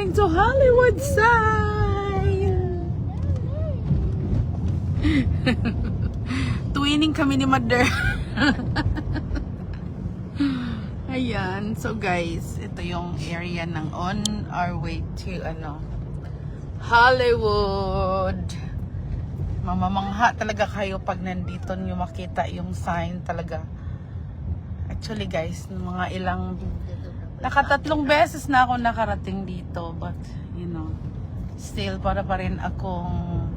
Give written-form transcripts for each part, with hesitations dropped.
going to Hollywood sign. Twinning kami ni Mother. Ayan. So guys, ito yung area ng on our way to Hollywood. Mamamangha talaga kayo pag nandito nyo makita yung sign talaga. Actually guys, mga nakatatlong beses na ako nakarating dito, but still para pa rin akong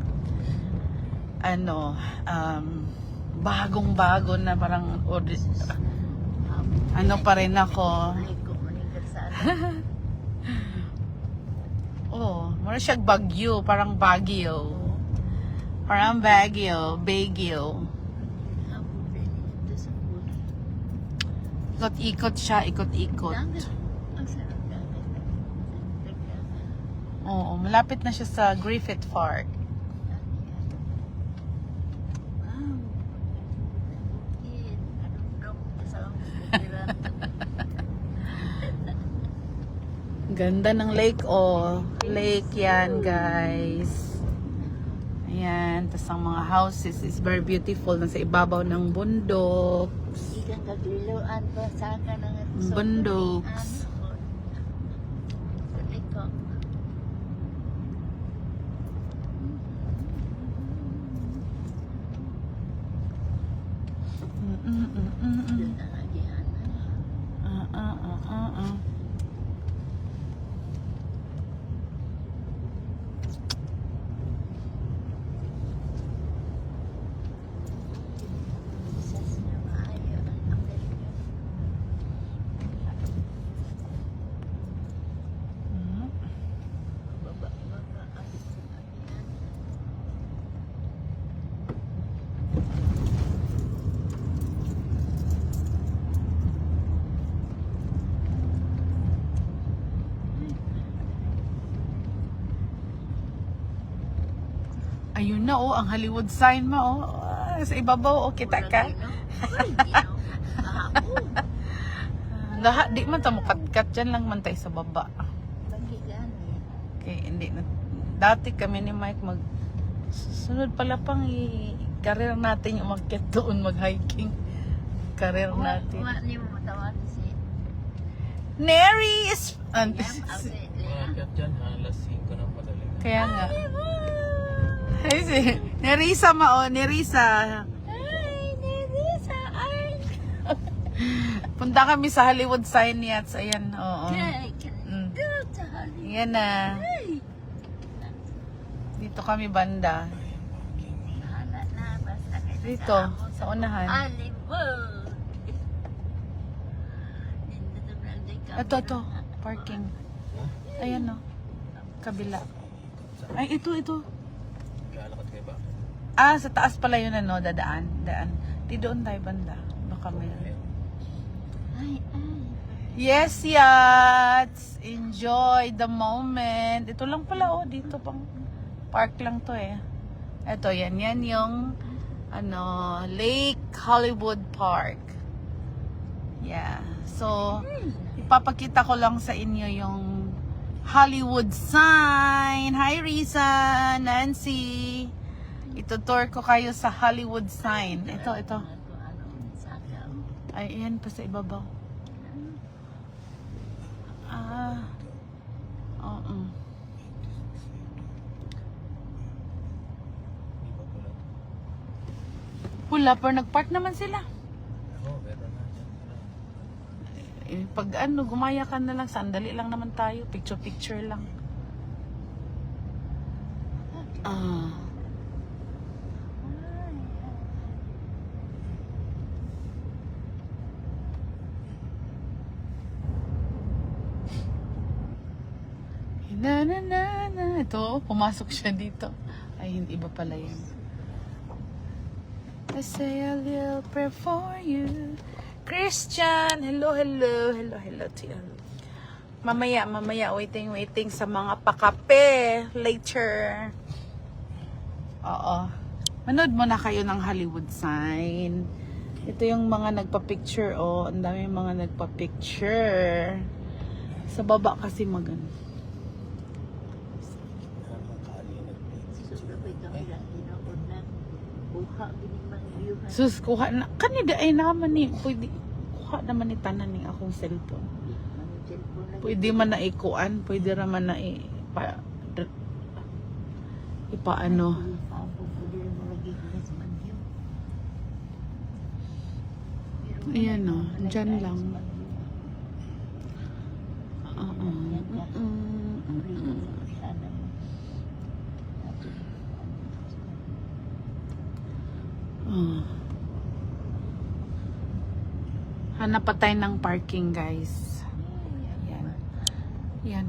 bagong-bago na parang pa rin ako. Oh, mura siya Baguio, parang Baguio. Parang Baguio. Ikot-ikot siya, ikot-ikot. Oo, malapit na siya sa Griffith Park. Ganda ng lake, lake yan guys. Ayan, tas ang mga houses is very beautiful, nasa ibabaw ng bundok. Bundoks. Ayun na ang Hollywood sign mo sa ibabaw kita ka. Lahat di man ta mo kat dyan lang man tayo sa baba. Okay, hindi na. Dati kami ni Mike sunod pala pang career natin yung umakyat doon mag-hiking. Career natin. Neri is kaya nga. Ay, Nerissa Nerissa. Ay, Nerissa. Ay. Punta kami sa Hollywood sign yachts. Ayan, oo. Ayan na. Dito kami banda. Dito, sa unahan. Ito. Parking. Ayan o. Kabila. Ay, ito. Sa taas pala yun dadaan. Di doon tayo banda. Baka may... Yes, yachts! Enjoy the moment. Ito lang pala dito pang park lang to Ito, yan yung Lake Hollywood Park. Yeah. So, ipapakita ko lang sa inyo yung Hollywood sign. Hi, Risa, Nancy. Itutour ko kayo sa Hollywood sign. Ito. Ay, ayan pa sa ibabaw. Pula, pero nagpark naman sila. Pag gumaya ka na lang, sandali lang naman tayo. Picture lang. Na. Ito, pumasok siya dito. Ay, hindi iba pala yan. I say a little prayer for you. Christian, hello to you. Mamaya, waiting sa mga pakape later. Oo. Manood mo na kayo ng Hollywood sign. Ito yung mga nagpa-picture, ang dami mga nagpa-picture. Sa baba kasi maganda. Kuha gini man view. Sus, kuha na. Kanida ay naman ni. Pwede. Kuha naman ni tanan ni akong cellphone. Pwede man na ikuan. Pwede raman na ipaano. Ayan o. Dyan lang. Hanap pa tayo ng parking, guys. Yan. Yan.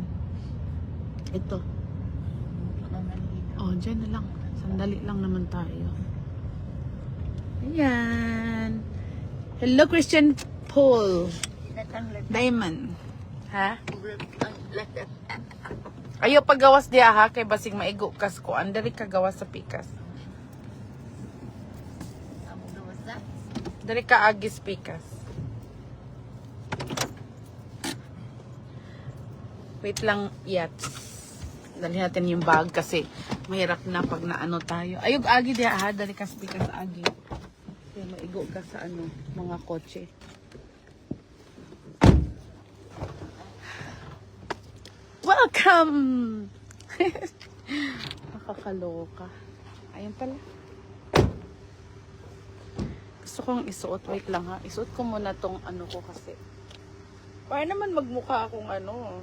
Ito. Oh, dyan na lang. Sandali lang naman tayo. Ayan. Hello, Christian Paul. Diamond. Ha? Ayo paggawas diya ha, kay basig maigo kas ko. Andali ka gawas sa pikas. Dali ka agis pikas. Wait lang, yats. Dali natin yung bag kasi mahirap na pag naano tayo. Ayog agi diya ha, dali ka sa pikas agi. Kaya maigo ka sa ano, mga kotse. Welcome! Nakakaloka. Ayun pala. Gusto kong isuot. Wait lang ha. Isuot ko muna tong ano ko kasi. Para naman magmukha akong ano,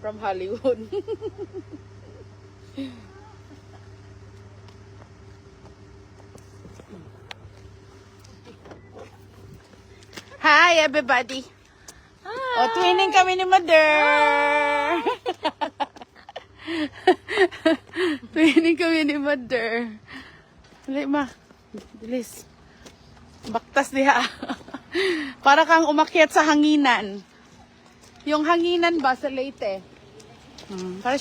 from Hollywood. Hi everybody! O, twinning kami ni Mother. Twinning kami ni Mother. Dali, ma. Bilis. Baktas diha. Para kang umakyat sa hanginan. Yung hanginan ba sa Leyte? Para